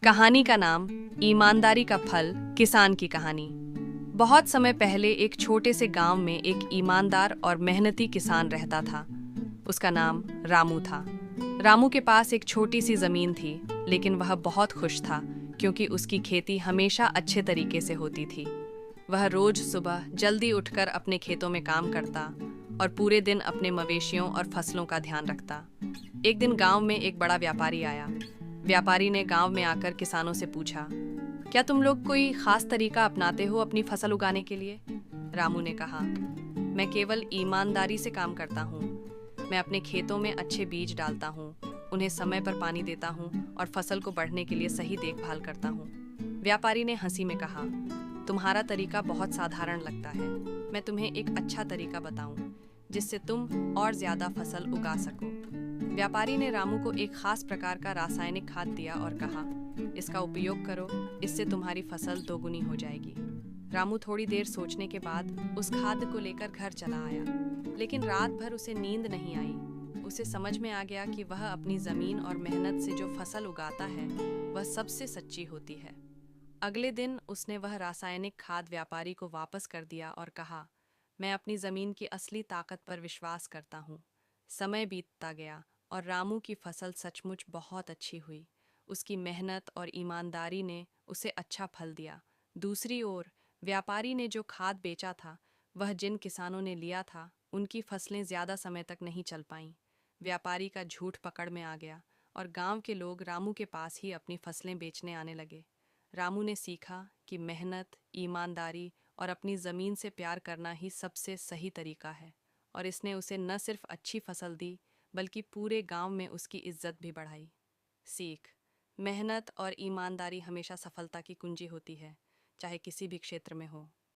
कहानी का नाम ईमानदारी का फल, किसान की कहानी। बहुत समय पहले एक छोटे से गांव में एक ईमानदार और मेहनती किसान रहता था। उसका नाम रामू था। रामू के पास एक छोटी सी जमीन थी, लेकिन वह बहुत खुश था क्योंकि उसकी खेती हमेशा अच्छे तरीके से होती थी। वह रोज सुबह जल्दी उठकर अपने खेतों में काम करता और पूरे दिन अपने मवेशियों और फसलों का ध्यान रखता। एक दिन गांव में एक बड़ा व्यापारी आया। व्यापारी ने गांव में आकर किसानों से पूछा, क्या तुम लोग कोई खास तरीका अपनाते हो अपनी फसल उगाने के लिए? रामू ने कहा, मैं केवल ईमानदारी से काम करता हूँ। मैं अपने खेतों में अच्छे बीज डालता हूँ, उन्हें समय पर पानी देता हूँ और फसल को बढ़ने के लिए सही देखभाल करता हूँ। व्यापारी ने हंसी में कहा, तुम्हारा तरीका बहुत साधारण लगता है। मैं तुम्हें एक अच्छा तरीका बताऊं जिससे तुम और ज्यादा फसल उगा सको। व्यापारी ने रामू को एक खास प्रकार का रासायनिक खाद दिया और कहा, इसका उपयोग करो, इससे तुम्हारी फसल दोगुनी हो जाएगी। रामू थोड़ी देर सोचने के बाद उस खाद को लेकर घर चला आया, लेकिन रात भर उसे नींद नहीं आई। उसे समझ में आ गया कि वह अपनी जमीन और मेहनत से जो फसल उगाता है वह सबसे सच्ची होती है। अगले दिन उसने वह रासायनिक खाद व्यापारी को वापस कर दिया और कहा, मैं अपनी जमीन की असली ताकत पर विश्वास करता हूँ। समय बीतता गया और रामू की फसल सचमुच बहुत अच्छी हुई। उसकी मेहनत और ईमानदारी ने उसे अच्छा फल दिया। दूसरी ओर व्यापारी ने जो खाद बेचा था, वह जिन किसानों ने लिया था, उनकी फसलें ज्यादा समय तक नहीं चल पाईं। व्यापारी का झूठ पकड़ में आ गया और गांव के लोग रामू के पास ही अपनी फसलें बेचने आने लगे। रामू ने सीखा कि मेहनत, ईमानदारी और अपनी ज़मीन से प्यार करना ही सबसे सही तरीका है, और इसने उसे न सिर्फ अच्छी फसल दी, बल्कि पूरे गांव में उसकी इज्जत भी बढ़ाई। सीख: मेहनत और ईमानदारी हमेशा सफलता की कुंजी होती है, चाहे किसी भी क्षेत्र में हो।